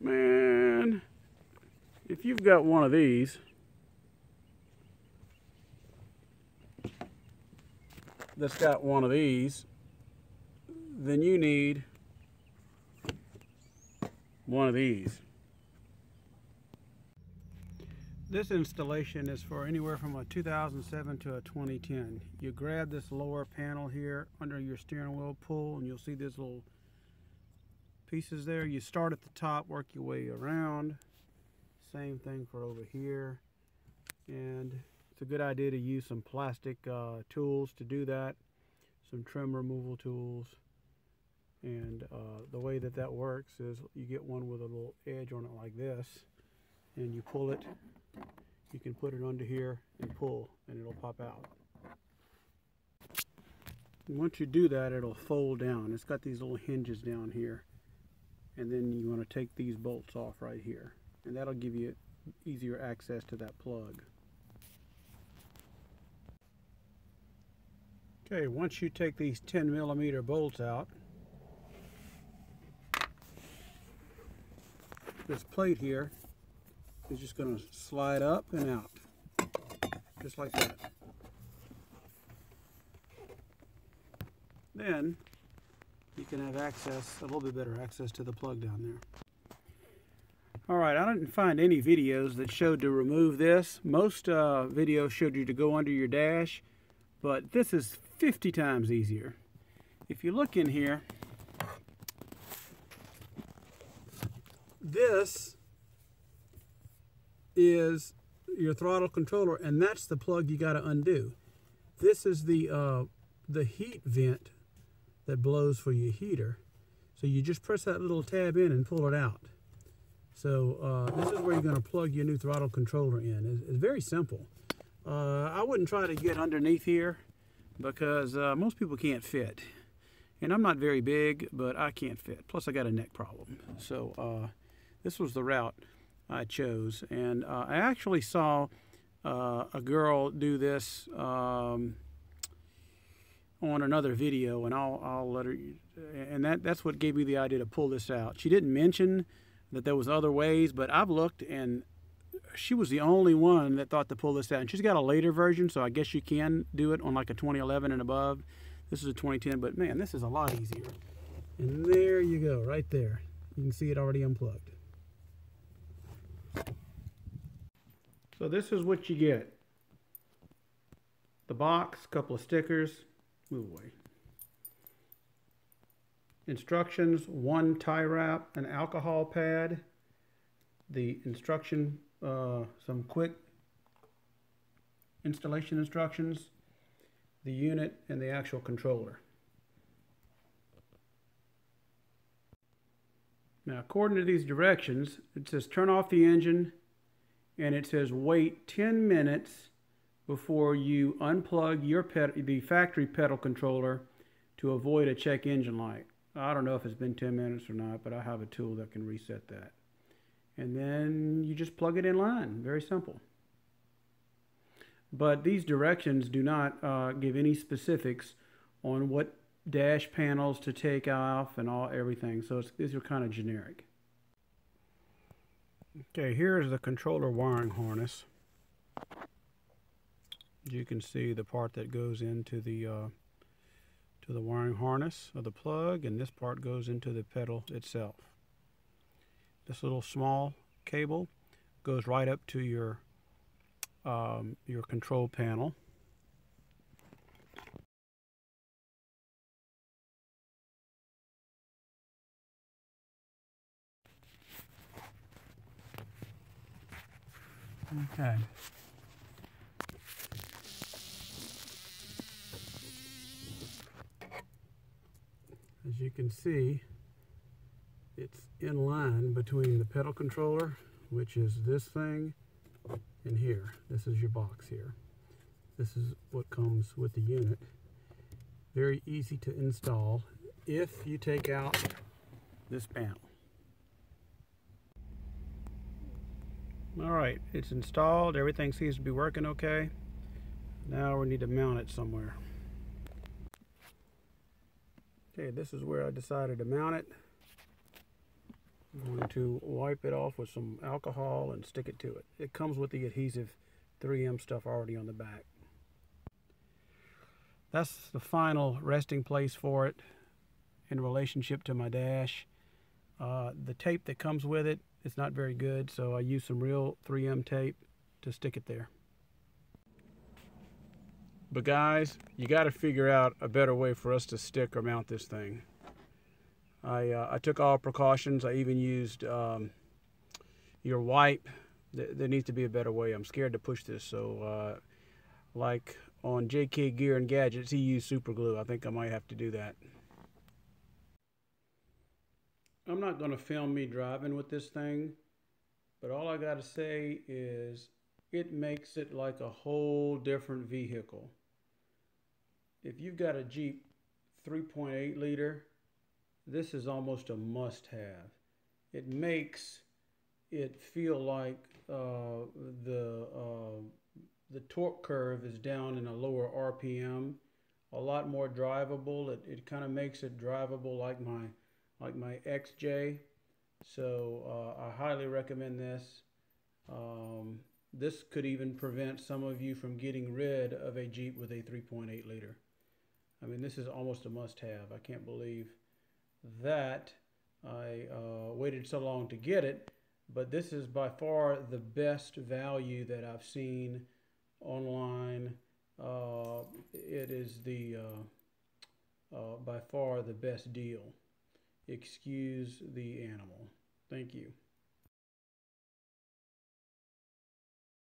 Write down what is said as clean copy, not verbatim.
Man, if you've got one of these that's got one of these, then you need one of these. This installation is for anywhere from a 2007 to a 2010. You grab this lower panel here under your steering wheel, pull, and you'll see these little pieces there. You start at the top, work your way around. Same thing for over here. And it's a good idea to use some plastic tools to do that, some trim removal tools. And the way that works is you get one with a little edge on it like this, and you pull it. You can put it under here and pull, and it'll pop out. And once you do that, it'll fold down. It's got these little hinges down here, and then you want to take these bolts off right here, and that'll give you easier access to that plug. Okay, once you take these 10mm bolts out, this plate here is just going to slide up and out, just like that. Then you can have access, a little bit better access to the plug down there. Alright, I didn't find any videos that showed to remove this. Most videos showed you to go under your dash, but this is 50 times easier. If you look in here, this is your throttle controller, and that's the plug you got to undo. This is the heat vent that blows for your heater. So you just press that little tab in and pull it out. So this is where you're going to plug your new throttle controller in. It's very simple. I wouldn't try to get underneath here because most people can't fit. And I'm not very big, but I can't fit. Plus I got a neck problem. So this was the route I chose, and I actually saw a girl do this on another video, and I'll let her, and that's what gave me the idea to pull this out. She didn't mention that there was other ways, but I've looked, and she was the only one that thought to pull this out. And she's got a later version, so I guess you can do it on like a 2011 and above. This is a 2010, but man, this is a lot easier. And there you go, right there. You can see it already unplugged. So this is what you get. The box, a couple of stickers, move away. Instructions, one tie wrap, an alcohol pad, the instruction, some quick installation instructions, the unit, and the actual controller. Now, according to these directions, it says turn off the engine, and it says wait 10 minutes before you unplug your the factory pedal controller to avoid a check engine light. I don't know if it's been 10 minutes or not, but I have a tool that can reset that. And then you just plug it in line. Very simple. But these directions do not give any specifics on what dash panels to take off and everything. So these are kind of generic. Okay, here is the controller wiring harness. As you can see, the part that goes into the wiring harness of the plug, and this part goes into the pedal itself. This little small cable goes right up to your control panel. Okay. As you can see, it's in line between the pedal controller, which is this thing, and here. This is your box here. This is what comes with the unit. Very easy to install if you take out this panel. Alright, it's installed. Everything seems to be working okay. Now we need to mount it somewhere. Okay, this is where I decided to mount it. I'm going to wipe it off with some alcohol and stick it to it. It comes with the adhesive 3M stuff already on the back. That's the final resting place for it in relationship to my dash. The tape that comes with it is not very good, so I use some real 3M tape to stick it there. But guys, you got to figure out a better way for us to stick or mount this thing. I took all precautions. I even used your wipe. There needs to be a better way. I'm scared to push this. So like on JK Gear and Gadgets, he used super glue. I think I might have to do that. I'm not going to film me driving with this thing, but all I got to say is it makes it like a whole different vehicle. If you've got a Jeep 3.8 liter, this is almost a must-have. It makes it feel like the torque curve is down in a lower RPM, a lot more drivable. It kind of makes it drivable like my XJ. So I highly recommend this. This could even prevent some of you from getting rid of a Jeep with a 3.8 liter. I mean, this is almost a must-have. I can't believe that I waited so long to get it, but this is by far the best value that I've seen online. It is by far the best deal. Excuse the animal. Thank you.